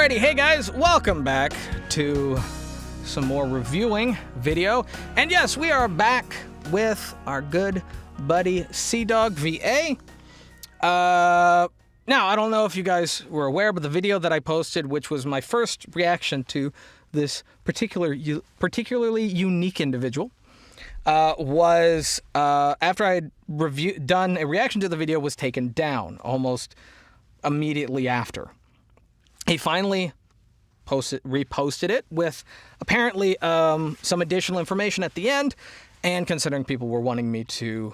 Alrighty, hey guys, welcome back to some more reviewing video. And yes, we are back with our good buddy CDawgVA. Now, I don't know if you guys were aware, but the video that I posted, which was my first reaction to this particularly unique individual, was after I had done a reaction to the video, was taken down almost immediately after. He finally reposted it with apparently some additional information at the end, and considering people were wanting me to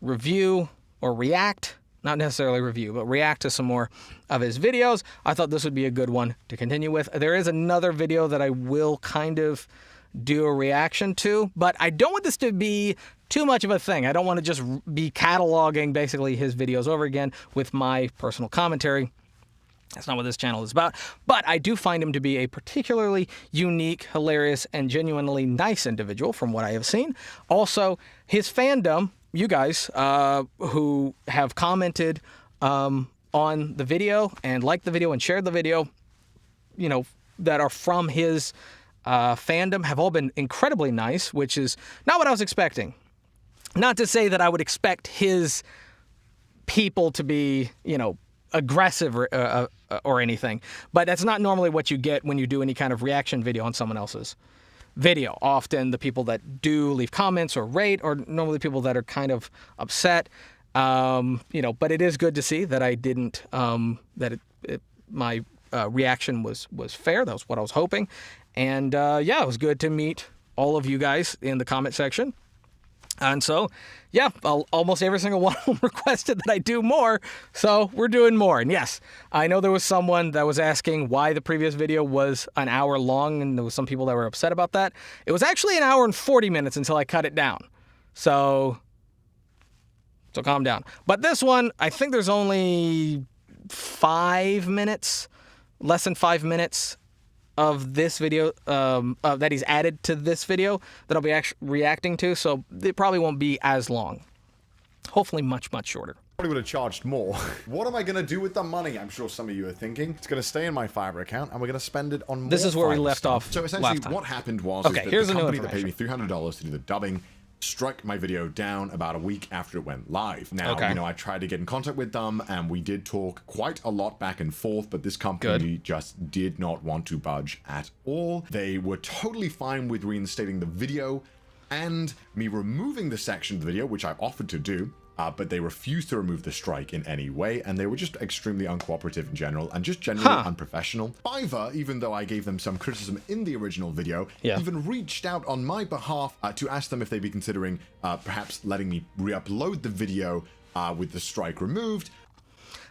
review or react, not necessarily review, but react to some more of his videos, I thought this would be a good one to continue with. There is another video that I will kind of do a reaction to, but I don't want this to be too much of a thing. I don't want to just be cataloging basically his videos over again with my personal commentary. That's not what this channel is about, but I do find him to be a particularly unique, hilarious, and genuinely nice individual from what I have seen. Also, his fandom, you guys who have commented on the video and liked the video and shared the video, you know, that are from his fandom have all been incredibly nice, which is not what I was expecting. Not to say that I would expect his people to be, you know, aggressive or anything, but that's not normally what you get when you do any kind of reaction video on someone else's video. Often the people that do leave comments or rate are normally people that are kind of upset, you know, but it is good to see that I didn't, my reaction was fair. That was what I was hoping. And yeah, it was good to meet all of you guys in the comment section. And so, yeah, almost every single one of them requested that I do more, so we're doing more. And yes, I know there was someone that was asking why the previous video was an hour long, and there was some people that were upset about that. It was actually an hour and 40 minutes until I cut it down. So calm down. But this one, I think there's only 5 minutes, less than 5 minutes of this video that he's added to this video that I'll be actually reacting to, so it probably won't be as long. Hopefully much shorter. Probably would have charged more. What am I going to do with the money? I'm sure some of you are thinking. It's going to stay in my Fiverr account, and we're going to spend it on more. This is where we Fiverr left stuff. off. So essentially what happened was okay, that here's the the new company that paid me information. $300 to do the dubbing struck my video down about a week after it went live. Now, Okay. you know, I tried to get in contact with them, and we did talk quite a lot back and forth, but this company just did not want to budge at all. They were totally fine with reinstating the video and me removing the section of the video, which I offered to do, but they refused to remove the strike in any way, and they were just extremely uncooperative in general, and just generally unprofessional. Fiverr, even though I gave them some criticism in the original video, even reached out on my behalf to ask them if they'd be considering perhaps letting me re-upload the video with the strike removed.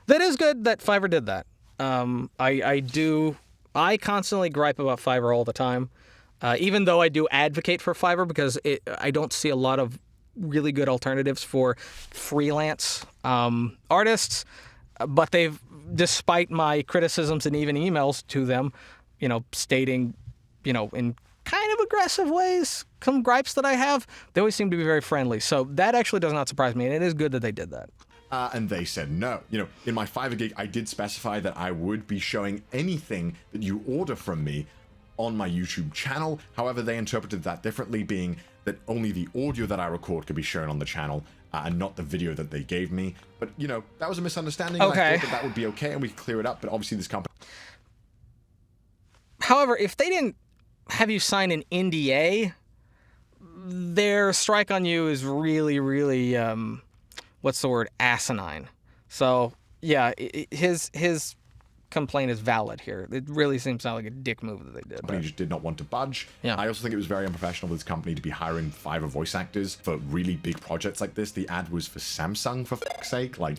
That is good that Fiverr did that. I constantly gripe about Fiverr all the time, even though I do advocate for Fiverr because I don't see a lot of really good alternatives for freelance artists, but they've, despite my criticisms and even emails to them, you know, stating, you know, in kind of aggressive ways, some gripes that I have, they always seem to be very friendly. So that actually does not surprise me, and it is good that they did that. And they said no. You know, in my Fiverr gig, I did specify that I would be showing anything that you order from me on my YouTube channel. However, they interpreted that differently, being that only the audio that I record could be shown on the channel and not the video that they gave me. But, you know, that was a misunderstanding. Okay. And I thought that would be okay and we could clear it up. But obviously this company... However, if they didn't have you sign an NDA, their strike on you is really, what's the word, asinine. So, yeah, his complaint is valid here. It really seems like a dick move that they did. Company just did not want to budge. Yeah. I also think it was very unprofessional of this company to be hiring Fiverr voice actors for really big projects like this. The ad was for Samsung, for fuck's sake. Like,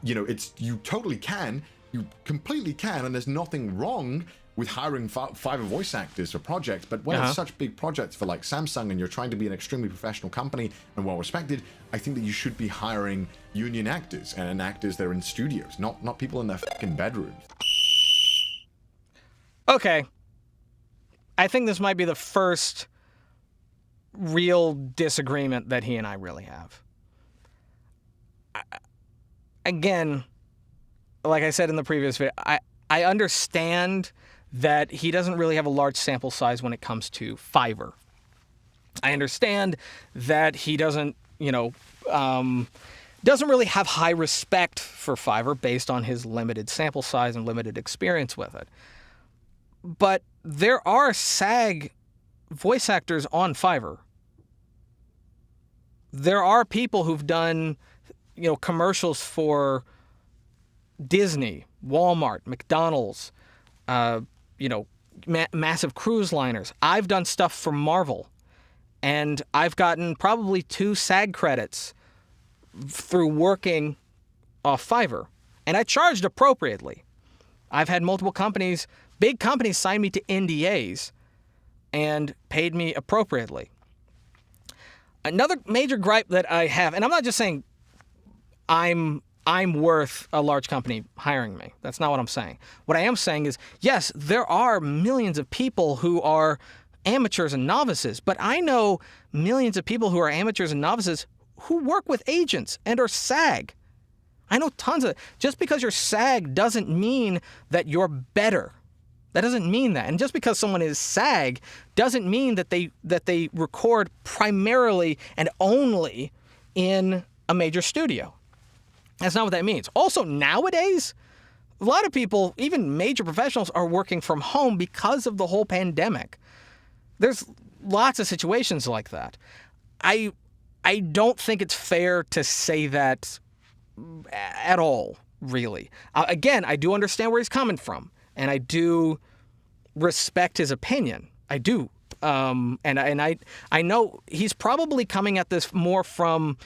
you know, you totally can, you completely can, and there's nothing wrong with hiring Fiverr voice actors for projects, but when it's such big projects for like Samsung and you're trying to be an extremely professional company and well respected, I think that you should be hiring union actors and actors that are in studios, not people in their fucking bedrooms. Okay. I think this might be the first real disagreement that he and I really have. Again, like I said in the previous video, I understand that he doesn't really have a large sample size when it comes to Fiverr. I understand that he doesn't, doesn't really have high respect for Fiverr based on his limited sample size and limited experience with it. But there are SAG voice actors on Fiverr. There are people who've done, commercials for Disney, Walmart, McDonald's, massive cruise liners. I've done stuff for Marvel, and I've gotten probably 2 SAG credits through working off Fiverr, and I charged appropriately. I've had multiple companies, big companies, sign me to NDAs and paid me appropriately. Another major gripe that I have, and I'm not just saying I'm worth a large company hiring me. That's not what I'm saying. What I am saying is, yes, there are millions of people who are amateurs and novices, but I know millions of people who are amateurs and novices who work with agents and are SAG. I know tons of. Just because you're SAG doesn't mean that you're better. That doesn't mean that. And just because someone is SAG doesn't mean that they record primarily and only in a major studio. That's not what that means. Also, nowadays, a lot of people, even major professionals, are working from home because of the whole pandemic. There's lots of situations like that. I don't think it's fair to say that at all, really. Again, I do understand where he's coming from, and I do respect his opinion. I do. And I know he's probably coming at this more from...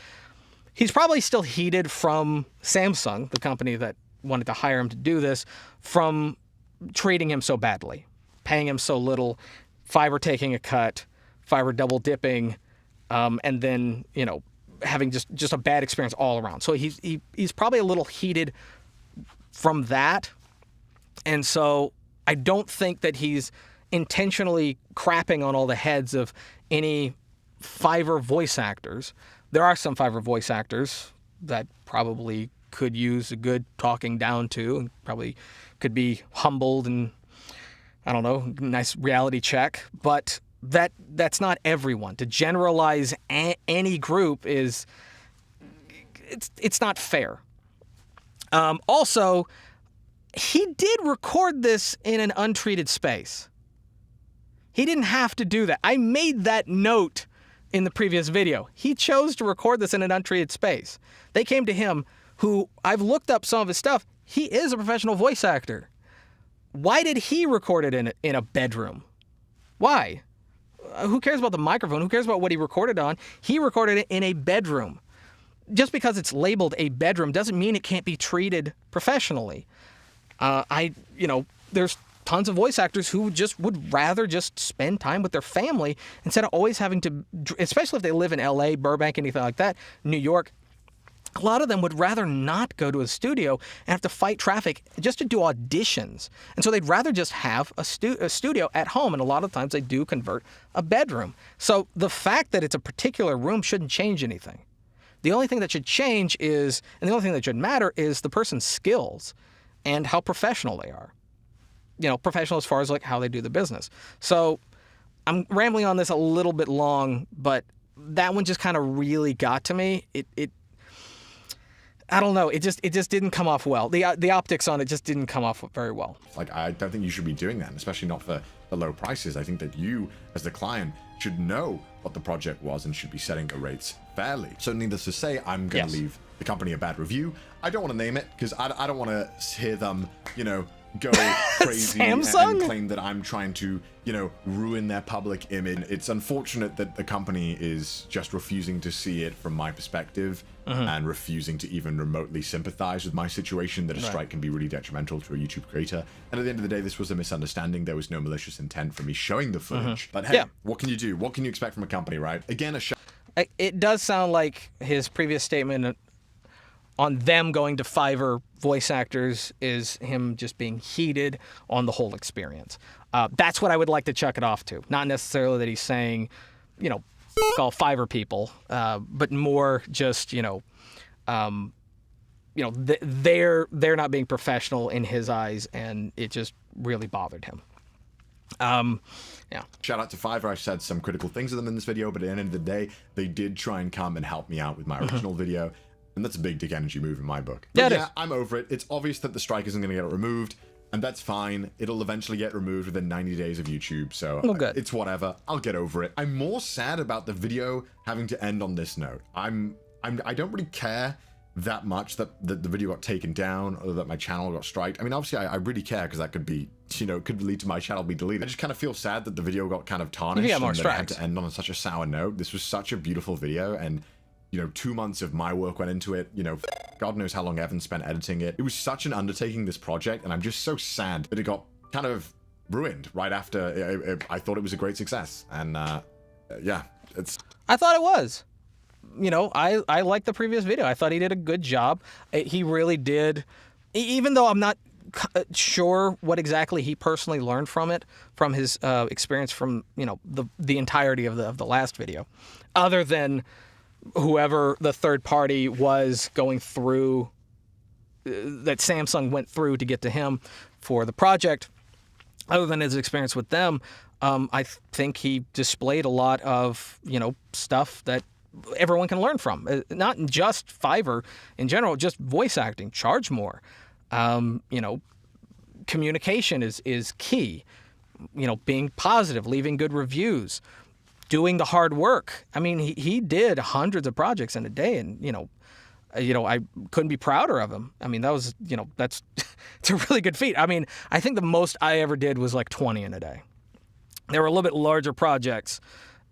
He's probably still heated from Samsung, the company that wanted to hire him to do this, from treating him so badly, paying him so little, Fiverr taking a cut, Fiverr double dipping, and then, having just a bad experience all around. So he's probably a little heated from that. And so I don't think that he's intentionally crapping on all the heads of any Fiverr voice actors. There are some Fiverr voice actors that probably could use a good talking down to, and probably could be humbled and, I don't know, nice reality check. But that's not everyone. To generalize any group it's not fair. Also, he did record this in an untreated space. He didn't have to do that. I made that note in the previous video. He chose to record this in an untreated space. They came to him, who I've looked up some of his stuff. He is a professional voice actor. Why did he record it in a bedroom? Why? Who cares about the microphone? Who cares about what he recorded on? He recorded it in a bedroom. Just because it's labeled a bedroom doesn't mean it can't be treated professionally. There's tons of voice actors who just would rather just spend time with their family instead of always having to, especially if they live in LA, Burbank, anything like that, New York. A lot of them would rather not go to a studio and have to fight traffic just to do auditions. And so they'd rather just have a studio at home. And a lot of times they do convert a bedroom. So the fact that it's a particular room shouldn't change anything. The only thing that should change is, and the only thing that should matter is the person's skills and how professional they are. Professional as far as like how they do the business. So I'm rambling on this a little bit long, but that one just kind of really got to me. I don't know. It just didn't come off well. The optics on it just didn't come off very well. I don't think you should be doing that, especially not for the low prices. I think that you, as the client, should know what the project was and should be setting the rates fairly. So needless to say, I'm going to leave the company a bad review. I don't want to name it because I don't want to hear them, go crazy and claim that I'm trying to, ruin their public image. It's unfortunate that the company is just refusing to see it from my perspective and refusing to even remotely sympathize with my situation, that a strike can be really detrimental to a YouTube creator. And at the end of the day, this was a misunderstanding. There was no malicious intent for me showing the footage. But hey, what can you do? What can you expect from a company, right? Again, it does sound like his previous statement on them going to Fiverr voice actors is him just being heated on the whole experience. That's what I would like to chuck it off to. Not necessarily that he's saying, all Fiverr people, but more just, you know, they're not being professional in his eyes, and it just really bothered him. Yeah. Shout out to Fiverr. I said some critical things of them in this video, but at the end of the day, they did try and come and help me out with my original video, and that's a big dick energy move in my book. But yeah, I'm over it. It's obvious that the strike isn't going to get it removed, and that's fine. It'll eventually get removed within 90 days of YouTube, so it's whatever. I'll get over it. I'm more sad about the video having to end on this note. I don't really care that much that the video got taken down or that my channel got striked. I mean, obviously I really care, because that could be, you know, could lead to my channel being deleted. I just kind of feel sad that the video got kind of tarnished and that it had to end on such a sour note. This was such a beautiful video, and you know, 2 months of my work went into it. You know, God knows how long Evan spent editing it. It was such an undertaking, this project, and I'm just so sad that it got kind of ruined right after I thought it was a great success. And yeah, I thought it was. You know, I liked the previous video. I thought he did a good job. He really did, even though I'm not sure what exactly he personally learned from it, from his experience from, you know, the entirety of the last video, other than whoever the third party was going through, that Samsung went through to get to him for the project. Other than his experience with them, I think he displayed a lot of, you know, stuff that everyone can learn from. Not just Fiverr in general, just voice acting. Charge more. You know, communication is key. You know, being positive, leaving good reviews, doing the hard work. I mean, he did hundreds of projects in a day, and you know, I couldn't be prouder of him. I mean, that was, you know, it's a really good feat. I mean, I think the most I ever did was like 20 in a day. There were a little bit larger projects,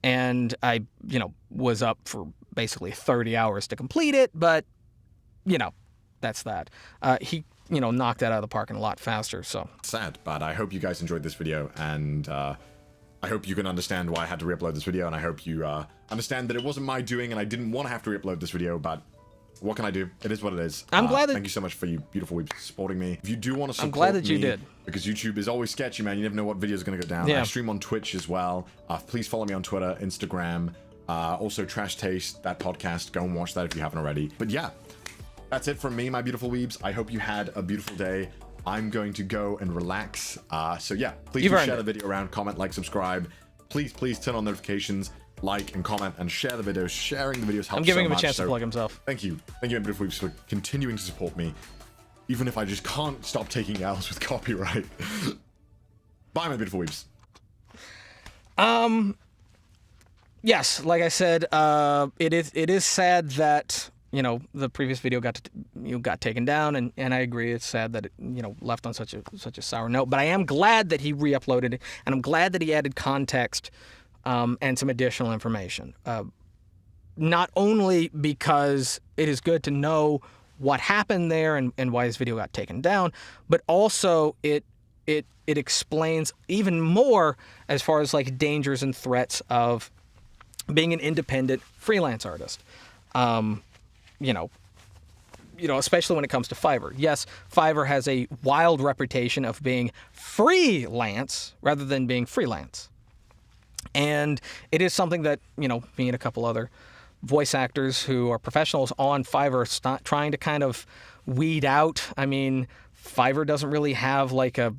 and I, you know, was up for basically 30 hours to complete it, but, you know, that's that. He, you know, knocked that out of the park and a lot faster, so. Sad, but I hope you guys enjoyed this video, and I hope you can understand why I had to re-upload this video, and I hope you understand that it wasn't my doing, and I didn't want to have to re-upload this video, but what can I do? It is what it is. I'm glad that... Thank you so much for you beautiful weeps supporting me. If you do want to support I'm glad that me, you did. Because YouTube is always sketchy, man. You never know what video is going to go down. Yeah. I stream on Twitch as well. Please follow me on Twitter, Instagram. Also, Trash Taste, that podcast. Go and watch that if you haven't already. But yeah, that's it from me, my beautiful weebs. I hope you had a beautiful day. I'm going to go and relax. So yeah, please do share the video around, comment, like, subscribe. Please turn on notifications. Like and comment and share the videos. Sharing the videos helps so much. I'm giving him a chance to plug himself. Thank you. Thank you, beautiful weeps, for continuing to support me, even if I just can't stop taking L's with copyright. Bye, my beautiful weeps. Yes, like I said, it is sad that, you know, the previous video got taken down, and I agree, it's sad that it, you know, left on such a sour note. But I am glad that he re-uploaded it, and I'm glad that he added context and some additional information. Not only because it is good to know what happened there and why this video got taken down, but also it explains even more as far as like dangers and threats of being an independent freelance artist. You know, especially when it comes to Fiverr. Yes, Fiverr has a wild reputation of being freelance rather than being freelance. And it is something that, you know, me and a couple other voice actors who are professionals on Fiverr are trying to kind of weed out. I mean, Fiverr doesn't really have like a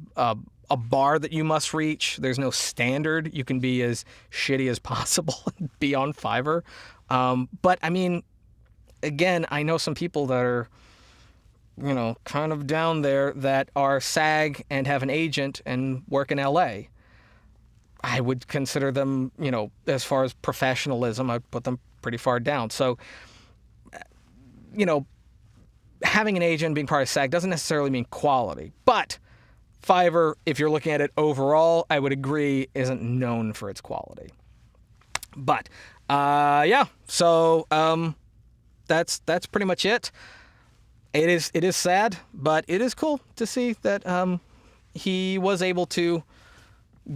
bar that you must reach. There's no standard. You can be as shitty as possible and be on Fiverr. But I mean, again, I know some people that are, you know, kind of down there that are SAG and have an agent and work in LA. I would consider them, you know, as far as professionalism, I'd put them pretty far down. So, you know, having an agent, being part of SAG doesn't necessarily mean quality. But Fiverr, if you're looking at it overall, I would agree, isn't known for its quality. But, yeah, so that's pretty much it. It is sad, but it is cool to see that he was able to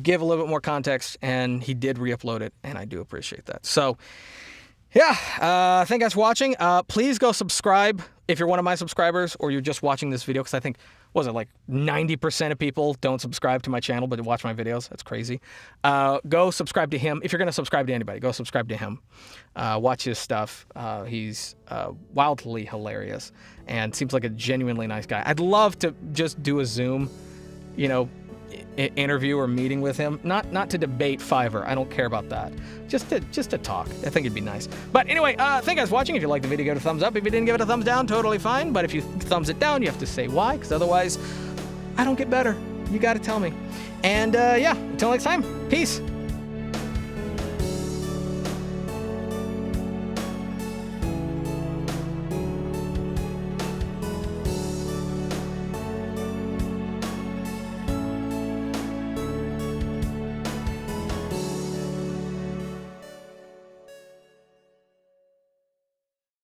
give a little bit more context, and he did re-upload it, and I do appreciate that. So, yeah, thank you guys for watching. Please go subscribe if you're one of my subscribers or you're just watching this video, because I think was it like 90% of people don't subscribe to my channel but watch my videos? That's crazy. Go subscribe to him. If you're going to subscribe to anybody, go subscribe to him. Watch his stuff. He's wildly hilarious and seems like a genuinely nice guy. I'd love to just do a Zoom, interview or meeting with him. Not to debate Fiverr. I don't care about that. Just to talk. I think it'd be nice. But anyway, thank you guys for watching. If you liked the video, give it a thumbs up. If you didn't give it a thumbs down, totally fine. But if you thumbs it down, you have to say why, because otherwise I don't get better. You got to tell me. And yeah, until next time, peace.